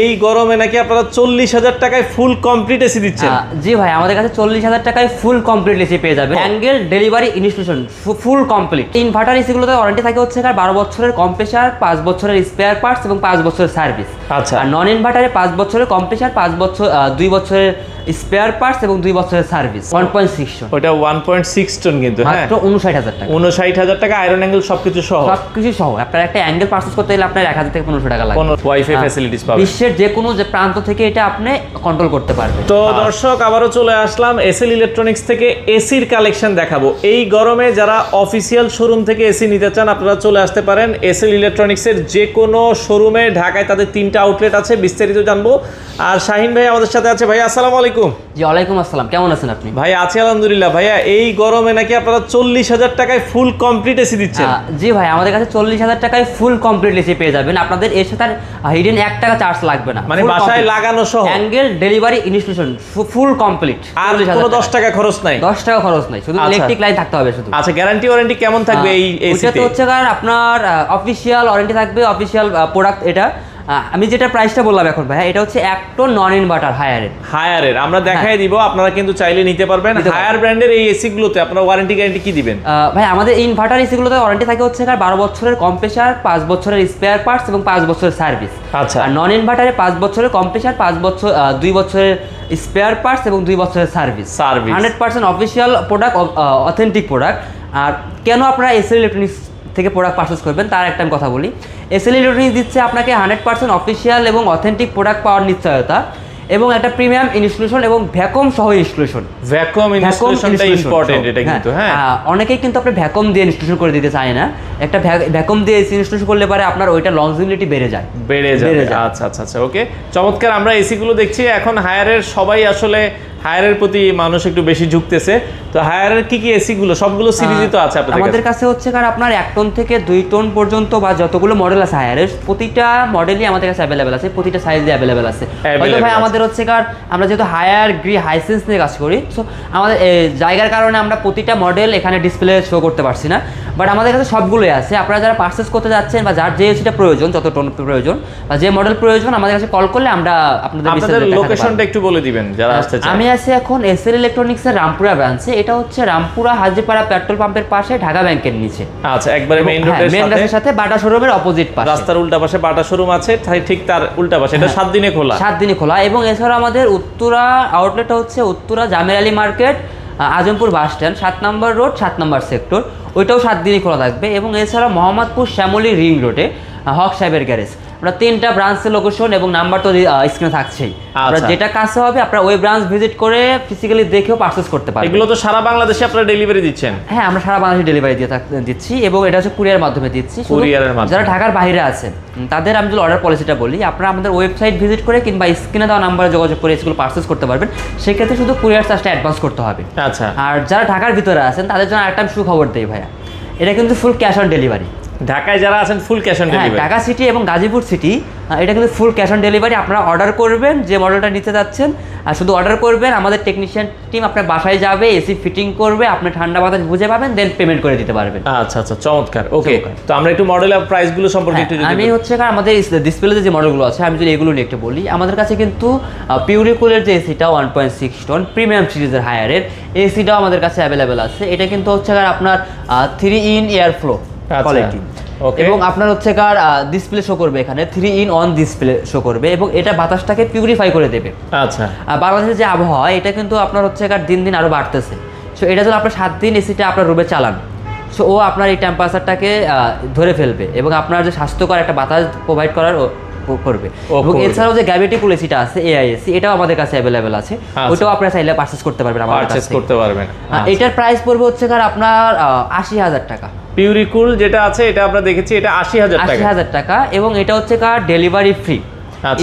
এই গরমে নাকি আপনারা 40,000 টাকায় ফুল কমপ্লিট এসি দিচ্ছেন? জি ভাই, আমাদের কাছে 40,000 টাকায় ফুল কমপ্লিট এসি পেয়ে যাবেন। Angle delivery installation full complete. Inverter এসিগুলোতে ওয়ারেন্টি থাকে হচ্ছে 12 বছরের কম্প্রেসার, 5 বছরের স্পেয়ার পার্টস এবং 5 বছরের সার্ভিস। আচ্ছা। আর নন ইনভার্টারে 5 বছরের কম্প্রেসার, 2 বছরের স্পেয়ার পার্টস এবং 2 বছরের সার্ভিস। 1.6 টন। ওটা 1.6 টন কিন্তু হ্যাঁ, মাত্র 59,000 টাকা। 59,000 টাকা আয়রন অ্যাঙ্গেল সবকিছু সহ। সবকিছু সহ আপনার একটা অ্যাঙ্গেল পারচেজ করতে গেলে আপনার 1000 থেকে 1500 টাকা লাগবে। ওয়াইফাই ফ্যাসিলিটিস পাবেন। বিশ্বের যে কোনো প্রান্ত থেকে এটা আপনি কন্ট্রোল করতে পারবেন। তো দর্শক, আবারও চলে আসলাম এসএল ইলেকট্রনিক্স থেকে এসির কালেকশন দেখাবো। এই গরমে যারা অফিসিয়াল শোরুম থেকে এসি নিতে চান আপনারা চলে আসতে পারেন এসএল ইলেকট্রনিক্সের যে কোনো শোরুমে। ঢাকায় তাদের 3টা আউটলেট আছে, বিস্তারিত জানবো। আর শাহিন ভাই আমাদের সাথে আছে। ভাই আসসালামু আলাইকুম। জি ওয়ালাইকুম আসসালাম, কেমন আছেন আপনি? ভাই আছি আলহামদুলিল্লাহ। ভাইয়া এই গরমে নাকি আপনারা 40,000 টাকায় ফুল কমপ্লিট এসি দিচ্ছেন? জি ভাই, আমাদের কাছে 40,000 টাকায় ফুল কমপ্লিট এসি পেয়ে যাবেন। আপনাদের এর সাথে হিডেন 1 টাকা চার্জ লাগবে না, মানে বাসায় লাগানো সহ angle delivery installation full complete. আর কোনো 10 টাকা খরচ নাই? 10 টাকা খরচ নাই, শুধু ইলেকট্রিক লাইন থাকতে হবে শুধু। আচ্ছা, গ্যারান্টি ওয়ারেন্টি কেমন থাকবে এই এসিতে? এটা হচ্ছে আপনার অফিশিয়াল ওয়ারেন্টি থাকবে, অফিশিয়াল প্রোডাক্ট এটা। আমি যেটা প্রাইসটা বললাম এখন ভাই, এটা হচ্ছে 1 টন নন ইনভার্টার হায়ারের আমরা দেখাই দিব, আপনারা কিন্তু চাইলে নিতে পারবেন। হায়ার ব্র্যান্ডের এই এসি গুলোতে আপনারা ওয়ারেন্টি গ্যারান্টি কি দিবেন? ভাই আমাদের ইনভার্টার এসি গুলোতে ওয়ারেন্টি থাকে হচ্ছে 12 বছরের কম্প্রেসার, 5 বছরের স্পেয়ার পার্টস এবং 5 বছরের সার্ভিস। আচ্ছা। আর নন ইনভার্টারে 5 বছরের কম্প্রেসার, 2 বছরের স্পেয়ার পার্টস এবং 2 বছরের service. 100% official product, authentic product. আর কেন আপনারা এসএল ইলেকট্রনিক্স থেকে প্রোডাক্ট পারচেজ করবেন তার একটা আমি কথা বলি। এসএল ইলেকট্রনিক্স দিচ্ছে আপনাকে 100% অফিশিয়াল এবং অথেন্টিক প্রোডাক্ট পাওয়ার নিশ্চয়তা এবং একটা প্রিমিয়াম ইনস্টলেশন এবং ভ্যাকুম সহ ইনস্টলেশন। ভ্যাকুম ইনস্টলেশনটা ইম্পর্টেন্ট এটা কিন্তু হ্যাঁ। অনেকেই কিন্তু আপনি ভ্যাকুম দিয়ে ইনস্টলেশন করে দিতে চায় না। একটা ভ্যাকুম দিয়ে ইনস্টলেশন করলে পারে আপনার ওইটা লংজিভিটি বেড়ে যায়। আচ্ছা আচ্ছা আচ্ছা, ওকে, চমৎকার। আমরা এসি গুলো দেখছি এখন হায়ারের, সবাই আসলে হায়ারের প্রতি মানুষ একটু বেশি ঝুঁকতেছে। তো হায়ারের কি কি এসি গুলো সবগুলো সিরিজই তো আছে আপনাদের আমাদের কাছে হচ্ছে আপনার 1 টন থেকে 2 টন পর্যন্ত বা যতগুলো মডেল আছে হায়ারের, প্রতিটা মডেলই আমাদের কাছে অ্যাভেলেবেল আছে, প্রতিটা সাইজে অ্যাভেলেবেল আছে। হয়তো ভাই আমাদের হচ্ছে আমরা যেহেতু হায়ার হাইসেন্স নিয়ে কাজ করি, সো আমাদের জায়গার কারণে আমরা প্রতিটা মডেল এখানে ডিসপ্লে শো করতে পারছি না, বাট আমাদের কাছে সবগুলোই আছে। আপনারা যারা পারচেস করতে যাচ্ছেন বা যার যে এসিটা প্রয়োজন, যত টন প্রয়োজন বা যে মডেল প্রয়োজন, আমাদের কাছে কল করলে আমরা আপনাদের লোকেশনটা একটু বলে দিবেন যারা আসতে চায়। আমি আছি এখন এসএল ইলেকট্রনিক্সের রামপুরা ব্রাঞ্চে। এটা হচ্ছে রামপুরা হাজিপাড়া পেট্রোল পাম্পের পাশে, ঢাকা ব্যাংকের নিচে। আচ্ছা, একবারে মেইন রোডের সাথে বাটা শোরুমের অপোজিট পাশে, রাস্তার উল্টা পাশে বাটা শোরুম আছে, ঠিক তার উল্টা পাশে। এটা 7 দিনে খোলা। 7 দিনে খোলা। এবং এছাড়া আমাদের উত্তরা আউটলেটটা হচ্ছে Uttara Jamir Ali market, Azampur bus stand, 7 নম্বর রোড, 7 নম্বর সেক্টর, ওইটাও 7 দিনই খোলা থাকবে। এবং এছাড়া মোহাম্মদপুর শ্যামলী রিং রোডে হক সাহেবের গ্যারেজ। আমরা 3টা ব্রাঞ্চের লোকেশন এবং নাম্বার তো স্ক্রিনে থাকছেই। আপনারা যেটা কাছে হবে আপনারা ওই ব্রাঞ্চ ভিজিট করে ফিজিক্যালি দেখেও পারচেজ করতে পারবেন। এগুলো তো সারা বাংলাদেশে আপনারা ডেলিভারি দিচ্ছেন? হ্যাঁ, আমরা সারা বাংলাদেশে ডেলিভারি দিচ্ছি এবং এটা হচ্ছে কুরিয়ার মাধ্যমে দিচ্ছি। যারা ঢাকার বাইরে আছেন তাদের আমি যদি অর্ডার পলিসিটা বলি, আপনারা আমাদের ওয়েবসাইট ভিজিট করে কিংবা স্ক্রিনে দেওয়া নাম্বারে যোগাযোগ করে এগুলো পারচেজ করতে পারবেন। সেক্ষেত্রে শুধু কুরিয়ার চার্জটা অ্যাডভান্স করতে হবে। আচ্ছা। আর যারা ঢাকার ভিতরে আছেন তাদের জন্য একটা সুখবর দেই ভাইয়া, এটা কিন্তু ফুল ক্যাশ অন ডেলিভারি। ঢাকায় যারা আছেন full cash on delivery. Dhaka city এবং গাজীপুর সিটি এটা কিন্তু ফুল ক্যাশ অন ডেলিভারি। আপনারা অর্ডার করবেন যে মডেলটা নিতে যাচ্ছেন, আর শুধু অর্ডার করবেন, আমাদের টেকনিশিয়ান টিম আপনার বাসায় যাবে, এসি ফিটিং করবে, আপনি ঠান্ডা বাতাস বুঝে পাবেন, দেন পেমেন্ট করে দিতে পারবেন। আচ্ছা আচ্ছা, চমৎকার। ওকে, তো আমরা একটু মডেল আর প্রাইস গুলো সম্পর্কে একটু আমি হচ্ছে আমাদের ডিসপ্লেতে যে মডেলগুলো আছে আমি যদি এগুলো নিয়ে একটু বলি, আমাদের কাছে কিন্তু পিউরিকুলের যে এসিটা 1.6 টন প্রিমিয়াম সিরিজের হায়ারের এসিটাও আমাদের কাছে অ্যাভেলেবেল আছে। এটা কিন্তু হচ্ছে আপনার 3 ইন এয়ার ফ্লো কোয়ালিটি এবং আপনার হচ্ছে ডিসপ্লে শো করবে, এখানে 3 ইন 1 ডিসপ্লে শো করবে এবং এটা বাতাসটাকে পিউরিফাই করে দেবে। আচ্ছা। বাংলাদেশের যে আবহাওয়া এটা কিন্তু আপনার হচ্ছে দিন দিন আরো বাড়তেছে। সো এটা যদি আপনার 7 দিন এসিটা আপনার রুমে চালান, সো ও আপনার এই টেম্পারেচারটাকে ধরে ফেলবে এবং আপনার যে স্বাস্থ্যকর একটা বাতাস প্রোভাইড করার করবে। এবং এছাড়াও যে গ্র্যাভিটি কুল এসিটা আছে এআইএসি, এটাও আমাদের কাছে অ্যাভেলেবেল আছে। ওইটাও আপনারা চাইলে পারচেজ করতে পারবেন আমাদের কাছে। এটার প্রাইস পড়বে হচ্ছে আপনার 80,000 টাকা। পিউরিকুল যেটা আছে এটা আমরা দেখেছি, এটা 80,000 টাকা। 80,000 টাকা এবং এটা হচ্ছে ডেলিভারি ফ্রি,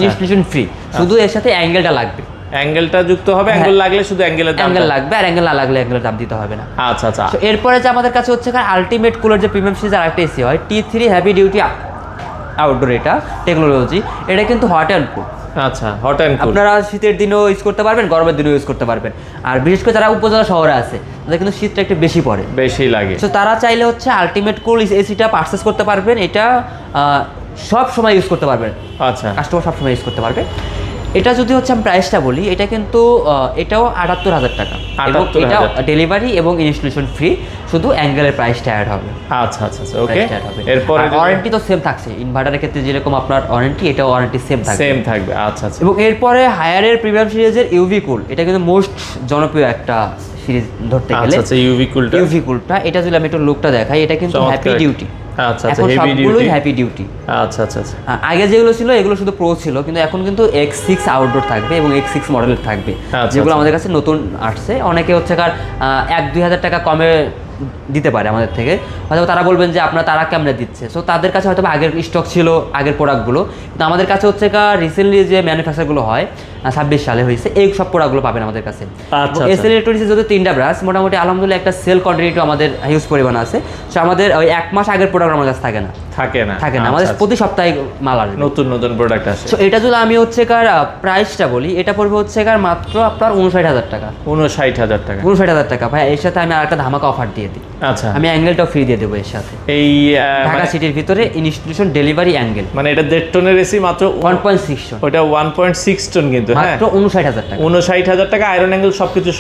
ইনস্টলেশন ফ্রি, শুধু এর সাথে অ্যাঙ্গেলটা লাগবে। অ্যাঙ্গেলটা যুক্ত হবে, অ্যাঙ্গেল লাগলে শুধু অ্যাঙ্গেলের দাম লাগবে, আর অ্যাঙ্গেল না লাগলে অ্যাঙ্গেলের দাম দিতে হবে না। আচ্ছা আচ্ছা। তো এরপরে যে আমাদের কাছে হচ্ছে আলটিমেট কুলার যে প্রিমিয়াম সিরিজ আরেকটা এসি হয়, T3 হেভি ডিউটি আউটডোর, এটা টেকনোলজি, এটা কিন্তু হট অ্যান্ড কুল। আচ্ছা, হট অ্যান্ড কুল। আপনারা শীতের দিনেও ইউজ করতে পারবেন, গরমের দিনেও ইউজ করতে পারবেন। আর বিশেষ করে যারা উপজেলা শহরে আছে তাদের কিন্তু শীতটা একটু বেশি পড়ে, বেশি লাগে। তো তারা চাইলে হচ্ছে আলটিমেট কুল এসিটা পারচেস করতে পারবেন। এটা সব সময় ইউজ করতে পারবেন, আচ্ছা কাস্টমার সব সময় ইউজ করতে পারবে। এটা যদি হচ্ছে আমি প্রাইসটা বলি, এটা কিন্তু এটাও ৭৮,০০০ টাকা, এবং এটা ডেলিভারি এবং ইনস্টলেশন ফ্রি, শুধু অ্যাঙ্গেলের প্রাইসটা অ্যাড হবে। আচ্ছা আচ্ছা ওকে। এরপর ওয়ারেন্টি তো সেম থাকছে, ইনভার্টারের ক্ষেত্রে যেরকম আপনার ওয়ারেন্টি, এটাও ওয়ারেন্টি সেম থাকবে। আচ্ছা আচ্ছা। এবং এরপরে হায়ারের প্রিমিয়াম সিরিজের ইউভি কুল, এটা কিন্তু মোস্ট জনপ্রিয় একটা সিরিজ ধরতে গেলে। আচ্ছা ইউভি কুলটা, এটা যদি আমি একটু লুকটা দেখাই, এটা কিন্তু হ্যাপি ডিউটি। আচ্ছা আচ্ছা, হ্যাপি ডিউটি। আচ্ছা আচ্ছা আচ্ছা। আগে যেগুলো ছিল এগুলো শুধু প্রো ছিল, কিন্তু এখন কিন্তু X6 আউটডোর থাকবে এবং X6 মডেলের থাকবে, যেগুলো আমাদের কাছে নতুন আসছে। অনেকে হচ্ছে কার 1-2 হাজার টাকা কমে দিতে পারে আমাদের থেকে, হয়তো তারা বলবেন যে আপনারা তারা কেমনে দিচ্ছে, সো তাদের কাছে হয়তো আগের স্টক ছিল আগের প্রোডাক্টগুলো, কিন্তু আমাদের কাছে হচ্ছে কার রিসেন্টলি যে ম্যানুফ্যাকচারগুলো হয় 26 সালে হয়েছে, এই সব প্রোডাক্টগুলো পাবেন আমাদের কাছে। এসএল ইলেকট্রনিক্সের যদি 3টা ব্রাঞ্চ, মোটামুটি আলহামদুলিল্লাহ একটা সেল কন্টিনিউটি আমাদের হিউজ পরিমাণ আছে। সো আমাদের ওই 1 মাস আগের প্রোডাক্ট আমাদের কাছে থাকে না। আমাদের প্রতি সপ্তাহে মাল আসবে, নতুন প্রোডাক্ট আসে। সো এটা যদি আমি হচ্ছে কার প্রাইসটা বলি, এটা পড়বে হচ্ছে কার মাত্র আপনার 59,000 টাকা। 59,000 টাকা ভাই। এর সাথে আমি আরেকটা ধামাকা অফার দিয়ে দিই। আচ্ছা, আমি অ্যাঙ্গেলটাও ফ্রি দিয়ে দেবো এর সাথে। এই ঢাকা সিটির ভিতরে ইনস্টলেশন ডেলিভারি অ্যাঙ্গেল, মানে এটা 1.5 টনের এসি মাত্র 1.6 টন, ওটা 1.6 টন কিন্তু মাত্র 59,000 টাকা। 59,000 টাকা, আয়রন অ্যাঙ্গেল সবকিছু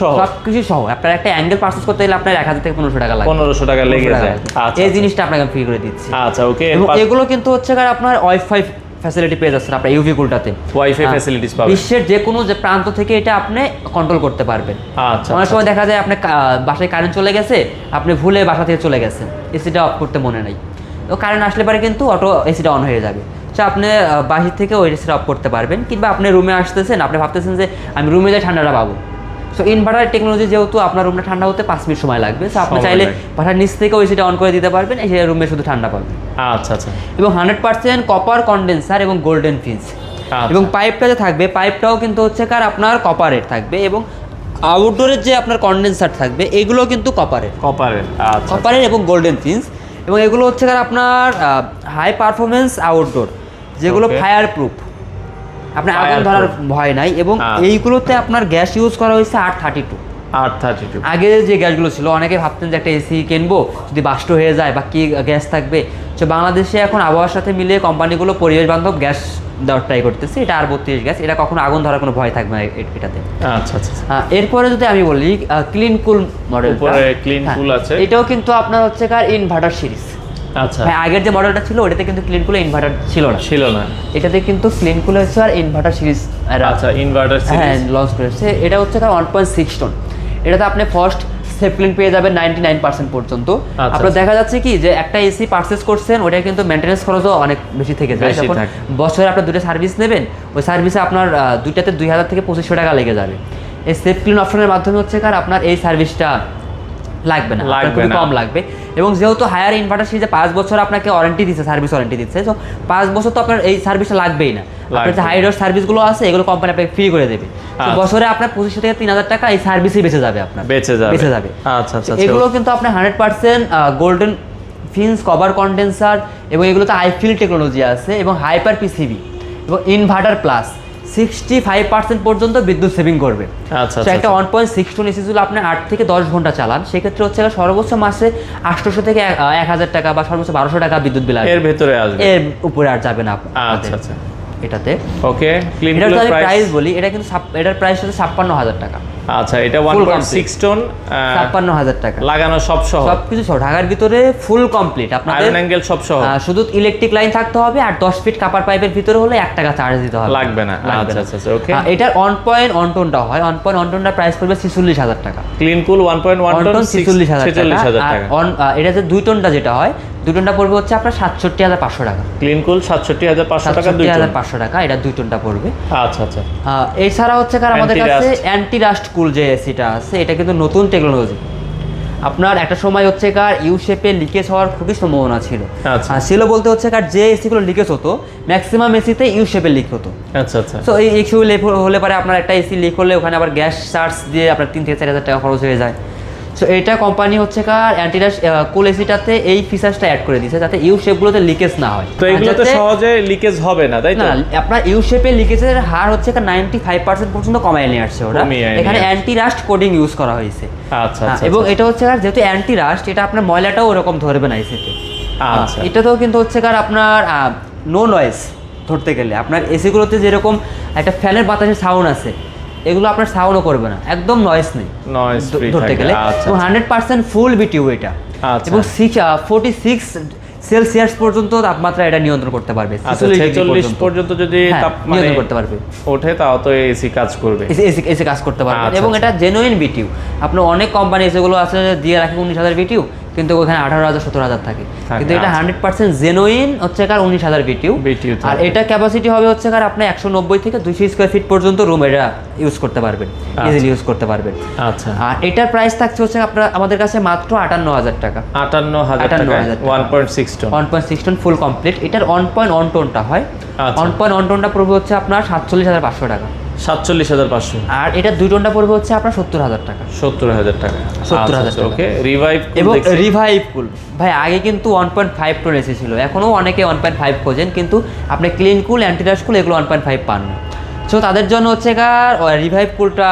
সহ আপনার একটা অ্যাঙ্গেল পারচেজ করতে গেলে আপনার 1,000 থেকে 1500 টাকা লাগে। 1500 টাকা লেগে যায়। আচ্ছা, এই জিনিসটা আপনাকে ফ্রি করে দিচ্ছি। আচ্ছা ওকে। এগুলো কিন্তু হচ্ছে কার আপনার ওয়াইফাই ফ্যাসিলিটি পেয়ে যাচ্ছেন আপনার ইউভি কুলটাতে, ওয়াইফাই ফ্যাসিলিটিস পাবেন। বিশ্বের যে কোনো যে প্রান্ত থেকে এটা আপনি কন্ট্রোল করতে পারবেন। আচ্ছা, অনেক সময় দেখা যায় আপনি বাসায় কারেন্ট চলে গেছে, আপনি ভুলে বাসা থেকে চলে গেছেন, এসিটা অফ করতে মনে নাই, তো কারেন্ট আসলে পরে কিন্তু অটো এসিটা অন হয়ে যাবে। সো আপনি বাহির থেকে ওই এসিটা অফ করতে পারবেন, কিংবা আপনি রুমে আসতেছেন, আপনি ভাবতেছেন যে আমি রুমে যাই ঠান্ডাটা পাবো। সো ইনভার্টার টেকনোলজি যেহেতু আপনার রুমটা ঠান্ডা হতে 5 মিনিট সময় লাগবে, সো আপনি চাইলে বাসার নিচ থেকে ওই এসিটা অন করে দিতে পারবেন, এই রুমে শুধু ঠান্ডা পাবেন। আচ্ছা আচ্ছা। এবং 100% কপার কন্ডেন্সার এবং গোল্ডেন ফিন্স, এবং পাইপটা যে থাকবে, পাইপটাও কিন্তু হচ্ছে কার আপনার কপারের থাকবে, এবং আউটডোরের যে আপনার কন্ডেন্সার থাকবে এগুলো কিন্তু কপারের এবং গোল্ডেন ফিন্স, এবং এগুলো হচ্ছে কার আপনার হাই পারফরমেন্স আউটডোর, যেগুলো ফায়ার প্রুফ, আপনার আগুন ধরার ভয় নাই। এবং এইগুলোতে আপনার গ্যাস ইউজ করা হয়েছে 832। আগে যে গ্যাসগুলো ছিল, অনেকে ভাবতেন যে একটা এসি কিনবো যদি বাস্ট হয়ে যায় বা কি গ্যাস থাকবে। তো বাংলাদেশে এখন আবহাওয়ার সাথে মিলিয়ে কোম্পানিগুলো পরিবেশ বান্ধব গ্যাস দেওয়ার ট্রাই করতেছে। এটা R32 গ্যাস, এটা কখনো আগুন ধরার কোনো ভয় থাকবে না এটাতে। আচ্ছা আচ্ছা। এরপরে যদি আমি বলি ক্লিন কুল মডেল, এটাও কিন্তু আপনার হচ্ছে কার ইনভার্টার সিরিজ। আচ্ছা, আগের যে মডেলটা ছিল ওটাতে কিন্তু ক্লিন কুলে ইনভার্টার ছিল না, এটাতে কিন্তু ক্লিন কুল হচ্ছে আর ইনভার্টার সিরিজ। আচ্ছা, ইনভার্টার সিরিজ লঞ্চ করেছে। এটা হচ্ছে 1.6 টন। এটাতে আপনি ফার্স্ট সেফ ক্লিন পেয়ে যাবেন 99% পর্যন্ত। আপনার দেখা যাচ্ছে কি যে একটা এসি পারচেজ করছেন, ওটা কিন্তু মেইনটেনেন্স খরচও অনেক বেশি থেকে যায়। যখন বছরে আপনার 2টা সার্ভিস নেবেন, ওই সার্ভিসে আপনার 2টাতে 2,000 থেকে 2,500 টাকা লেগে যাবে। এই সেফ ক্লিন অপশনের মাধ্যমে হচ্ছে কার আপনার এই সার্ভিসটা লাগবে না, খুবই কম লাগবে। এবং যেহেতু হায়ার ইনভার্টার সিরিজে 5 বছর আপনাকে ওয়ারেন্টি দিচ্ছে, সার্ভিস ওয়ারেন্টি দিচ্ছে, তো 5 বছর তো আপনার এই সার্ভিসটা লাগবেই না। আপনার যে হাই রেট সার্ভিসগুলো আছে এগুলো কোম্পানি আপনাকে ফ্রি করে দেবে। তো বছরে আপনার 2,500 থেকে 3,000 টাকা এই সার্ভিসই বেঁচে যাবে আপনার, বেঁচে যাবে। আচ্ছা আচ্ছা। এগুলো কিন্তু আপনার 100% গোল্ডেন ফিন্স, কভার কন্ডেন্সার, এবং এগুলোতে আইফিল টেকনোলজি আছে, এবং হাইপার পিসিবি, এবং ইনভার্টার প্লাস 65% পর্যন্ত বিদ্যুৎ সেভিং করবে। আচ্ছা, একটা 1.6 টন এসি যদি আপনি 8 থেকে 10 ঘন্টা চালান, সেক্ষেত্রে হচ্ছে সর্বোচ্চ মাসে 800 থেকে 1,000 টাকা বা সর্বোচ্চ 1200 টাকা বিদ্যুৎ বিল এর ভেতরে আসবে, এর উপরে আর যাবে না। আচ্ছা আচ্ছা, এটাতে ওকে। এটার যদি প্রাইস বলি, এটা কিন্তু এটার প্রাইস হচ্ছে 56,000 টাকা। আচ্ছা, এটা 1.6 টন 56,000 টাকা লাগানো সবকিছু সহ ঢাকার ভিতরে ফুল কমপ্লিট। আপনাদের আয়রন অ্যাঙ্গেল সব সহ, শুধু ইলেকট্রিক লাইন থাকতে হবে, আর 10 ফিট কাপার পাইপের ভিতরে হলে 1 টাকা চার্জ দিতে হবে, লাগবে না। আচ্ছা আচ্ছা ওকে। এটার 1.1 টনটা হয়, 1.1 টনটার প্রাইস পড়বে 46,000 টাকা। ক্লিন কুল 1.1 টন 46,000 টাকা। এটা যে 2 টনটা যেটা হয়, 2 টনটা পড়বে হচ্ছে আপনার 67,500 টাকা। ক্লিন কুল 67,500 টাকা, 67,500 টাকা, এটা 2 টনটা পড়বে। আচ্ছা আচ্ছা। এছাড়া হচ্ছে কার আমাদের কাছে অ্যান্টি রাস্ট কুল যে এসিটা আছে, এটা কিন্তু নতুন টেকনোলজি। আপনার একটা সময় হচ্ছে কার ইউ শেপে লিকেজ হওয়ার খুবই সম্ভাবনা ছিল। ছিল বলতে হচ্ছে কার যে এসিগুলো লিকেজ হতো, ম্যাক্সিমাম এসিতে ইউ শেপে লিক হতো। আচ্ছা আচ্ছা। তো এই ইস্যু হলে পরে আপনার একটা এসি লিক হলে ওখানে আবার গ্যাস চার্জ দিয়ে আপনার 3 থেকে 4,000 টাকা খরচ হয়ে যায়। সো এটা কোম্পানি হচ্ছে কার অ্যান্টিরাস কুল এসিটাতে এই ফিচারসটা অ্যাড করে দিয়েছে, যাতে ইউ শেপগুলোতে লিকেজ না হয়। তো এগুলোতে সহজে লিকেজ হবে না, তাই তো? না, আপনার ইউ শেপে লিকেজের হার হচ্ছে 95% পর্যন্ত কমায় নিয়ে আসছে ওরা। এখানে অ্যান্টি রাস্ট কোডিং ইউজ করা হয়েছে। আচ্ছা আচ্ছা। এবং এটা হচ্ছে কার যেহেতু অ্যান্টি রাস্ট, এটা আপনার ময়লাটাও ওরকম ধরবে না এসিতে। আচ্ছা, এটাতেও কিন্তু হচ্ছে কার আপনার নো নয়েজ ধরতে গেলে। আপনার এসিগুলোতে যেরকম একটা ফ্যানের বাতাসের সাউন্ড আছে, এগুলো আপনার সাউন্ডও করবে না, একদম নয়েজ নেই নয়েজ ফ্রি ধরতে গেলে। এবং 100% ফুল বিটিউ এটা, এবং 46 সেলসিয়াস পর্যন্ত তাপমাত্রা এটা নিয়ন্ত্রণ করতে পারবে। 46 পর্যন্ত যদি নিয়ন্ত্রণ করতে পারবে ওঠে, তাও তো এসি কাজ করবে, এসি কাজ করতে পারবে। এবং এটা জেনুইন বিটিউ। আপনার অনেক কোম্পানি এসিগুলো আছে দিয়ে রাখে 19,000 বিটিউ, কিন্তু ওখানে 18,000 17,000 থাকে, কিন্তু এটা 100% জেনুইন হচ্ছে কার 19,000 বিটিউ। আর এটা ক্যাপাসিটি হবে হচ্ছে কার আপনি 190 থেকে 200 স্কয়ার ফিট পর্যন্ত রুম এটা ইউজ করতে পারবেন, ইজিলি ইউজ করতে পারবেন। আচ্ছা, আর এটার প্রাইস থাকছে হচ্ছে আপনার আমাদের কাছে মাত্র 58,000 টাকা। 58,000 টাকা 1.6 টন 1.6 টন ফুল কমপ্লিট। এটার 1.1 টনটা হয়, 1.1 টনটা পড়বে হচ্ছে আপনার 47,500 টাকা। 47,500। আর এটা 2 টনটা পড়বে হচ্ছে আপনার 70,000 টাকা। 70,000 টাকা। 70,000 টাকা। ওকে, রিভাইভ এবং রিভাইভ কুল ভাই আগে কিন্তু 1.5 টন এসি ছিল, এখনও অনেকে 1.5 খোঁজেন, কিন্তু আপনি ক্লিন কুল, অ্যান্টিডাস্ট কুল এগুলো 1.5 পান না। সো তাদের জন্য হচ্ছে কার রিভাইভ কুলটা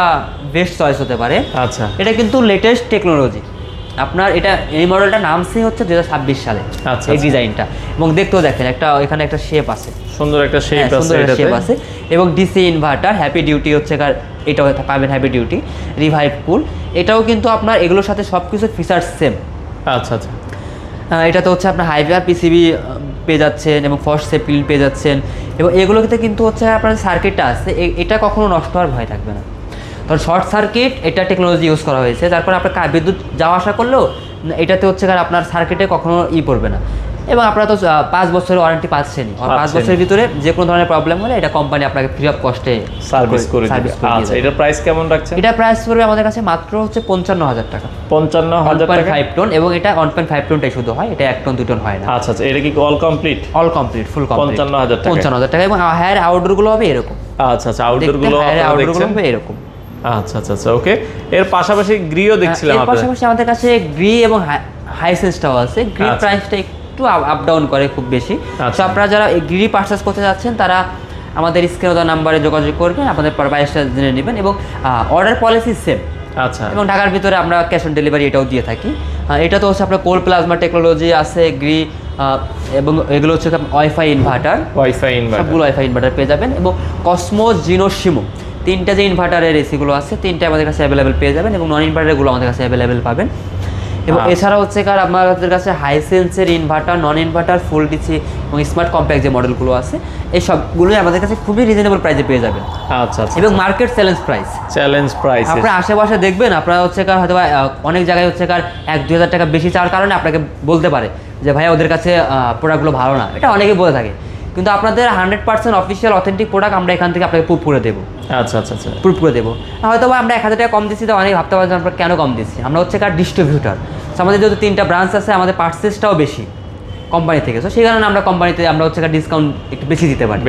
বেস্ট চয়েস হতে পারে। আচ্ছা, এটা কিন্তু লেটেস্ট টেকনোলজি। আপনার এটা এই মডেলটা নামছে হচ্ছে 2026 সালে এই ডিজাইনটা। এবং দেখতেও দেখেন একটা এখানে একটা শেপ আছে, সুন্দর একটা শেপ আছে, এবং ডিসি ইনভার্টার, হ্যাপি ডিউটি হচ্ছে কার এটাও পাবেন, হ্যাপি ডিউটি রিভাইভ কুল। এটাও কিন্তু আপনার এগুলোর সাথে সব কিছু ফিচার্স সেম। আচ্ছা আচ্ছা, এটাতে হচ্ছে আপনার হাইভার পিসিবি পেয়ে যাচ্ছেন এবং ফস্ট সেফ ক্লিন পেয়ে যাচ্ছেন। এবং এগুলোতে কিন্তু হচ্ছে আপনার সার্কিটটা আছে, এটা কখনো নষ্ট হওয়ার ভয় থাকবে না। কারণ শর্ট সার্কিট এটা টেকনোলজি ইউজ করা হয়েছে, তারপর আপনার বিদ্যুৎ যাওয়া আসা করলেও এটাতে হচ্ছে কার আপনার সার্কিটে কখনো পড়বে না। এবং আপনারা তো 5 বছরের ওয়ারেন্টি পাচ্ছেনই, 5 বছরের ভিতরে যে কোনো ধরনের প্রবলেম হলে এটা কোম্পানি আপনাকে ফ্রি অফ কস্টে সার্ভিস করে দিবে। আচ্ছা, এটার প্রাইস কেমন রাখছেন? এটা প্রাইস পড়বে আমাদের কাছে মাত্র হচ্ছে 55,000 টাকা। 55,000 টাকা 5 টন, এবং এটা 1.5 টনটাই শুধু হয়, এটা 1 টন 2 টন হয় না। আচ্ছা আচ্ছা, এটা কি all complete? All complete, full complete 55,000 টাকা। 55,000 টাকা। এবং হায়ার আউটডোর গুলো হবে এরকম। আচ্ছা আচ্ছা, আউটডোর গুলো হবে এরকম। আচ্ছা আচ্ছা আচ্ছা, ওকে। এর পাশাপাশি গ্রিও দেখছিলাম আপনাদের। এর পাশাপাশি আমাদের কাছে গ্রি এবং হাইসেন্সটাও আছে। গ্রি প্রাইসটা একটু আপ ডাউন করে খুব বেশি। তো আপনারা যারা এই গ্রি পারচেজ করতে যাচ্ছেন তারা আমাদের স্ক্রিনে দেওয়া নাম্বারে যোগাযোগ করবেন, আপনাদের প্রাইসটা জেনে নেবেন। এবং অর্ডার পলিসি সেম। আচ্ছা, এবং ঢাকার ভিতরে আমরা ক্যাশ অন ডেলিভারি এটাও দিয়ে থাকি। এটা তো হচ্ছে আপনার কোল্ড প্লাজমা টেকনোলজি আছে গ্রি, এবং এগুলো হচ্ছে ওয়াইফাই ইনভার্টার, সবগুলো ওয়াইফাই ইনভার্টার পেয়ে যাবেন। এবং কসমো, জিনো, শিমো 3টা যে ইনভার্টারের এসিগুলো আছে 3টা আমাদের কাছে অ্যাভেলেবেল পেয়ে যাবেন, এবং নন ইনভার্টারগুলো আমাদের কাছে অ্যাভেলেবেল পাবেন। এবং এছাড়া হচ্ছে কার আমাদের কাছে হাইসেন্সের ইনভার্টার, নন ইনভার্টার, ফুল ডিসি এবং স্মার্ট কম্প্যাক্ট যে মডেলগুলো আছে এই সবগুলোই আমাদের কাছে খুবই রিজনেবল প্রাইসে পেয়ে যাবেন। আচ্ছা আচ্ছা, এবং মার্কেট চ্যালেঞ্জ প্রাইস আপনারা আশেপাশে দেখবেন, আপনারা হচ্ছে কার হয়তো অনেক জায়গায় হচ্ছে কার 1-2 হাজার টাকা বেশি চাওয়ার কারণে আপনাকে বলতে পারে যে ভাইয়া ওদের কাছে প্রোডাক্টগুলো ভালো না, এটা অনেকেই বলে থাকে। কিন্তু আপনাদের 100% অফিসিয়াল অথেন্টিক প্রোডাক্ট আমরা এখান থেকে আপনাকে প্রুফ করে দেবো। আচ্ছা আচ্ছা আচ্ছা, প্রুফ করে দেবো। হয়তো আমরা 1,000 টাকা কম দিচ্ছি, তো অনেকে ভাবতে পারছেন আমরা কেন কম দিচ্ছি। আমরা হচ্ছে কার ডিস্ট্রিবিউটার, আমাদের যেহেতু 3টা ব্রাঞ্চ আছে, আমাদের পার্সেসটাও বেশি কোম্পানি থেকে, তো সেই কারণে আমরা কোম্পানিতে আমরা হচ্ছে কার ডিসকাউন্ট একটু বেশি দিতে পারি।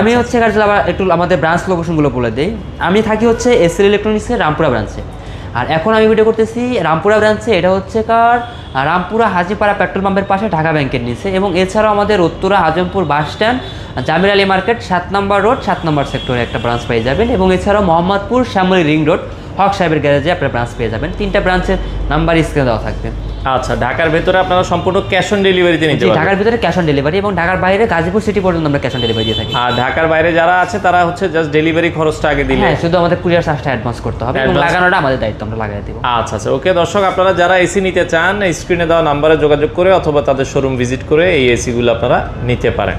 আমি হচ্ছে কার একটু আমাদের ব্রাঞ্চ লোকেশনগুলো বলে দিই। আমি থাকি হচ্ছে এসএল ইলেকট্রনিক্সের রামপুরা ব্রাঞ্চে, আর এখন আমি ভিডিও করতেছি রামপুরা ব্রাঞ্চে। এটা হচ্ছে কার রামপুরা হাজিপাড়া পেট্রোল পাম্পের পাশে ঢাকা ব্যাংকের নিচে। এবং এছাড়াও আমাদের Uttara Azampur bus stand, Jamir Ali market 7 নম্বর রোড 7 নম্বর সেক্টরে একটা ব্রাঞ্চ পেয়ে যাবেন। এবং এছাড়াও মোহাম্মদপুর শ্যামলী রিং রোড হক সাহেবের গ্যারেজে আপনার ব্রাঞ্চ পেয়ে যাবেন। 3টা ব্রাঞ্চের নাম্বার স্ক্রিনে দেওয়া থাকবে। আচ্ছা, ঢাকার ভেতরে আপনারা সম্পূর্ণ ক্যাশ অন ডেলিভারিতে নিতে পারবেন? ঢাকার ভিতরে ক্যাশ অন ডেলিভারি, এবং ঢাকার বাইরে গাজীপুর সিটি পর্যন্ত আমরা ক্যাশ অন ডেলিভারি দিয়ে থাকি। আর ঢাকার বাইরে যারা আছে তারা হচ্ছে জাস্ট ডেলিভারি খরচটা আগে দিলে, হ্যাঁ, শুধু আমাদের কুরিয়ার চার্জটা অ্যাডভান্স করতে হবে, এবং লাগানোটা আমাদের দায়িত্ব, আমরা লাগাই দেব। আচ্ছা আচ্ছা, ওকে। দর্শক, আপনারা যারা এসি নিতে চান স্ক্রিনে দেওয়া নাম্বারে যোগাযোগ করে অথবা তাদের শোরুম ভিজিট করে এই এসিগুলো আপনারা নিতে পারেন।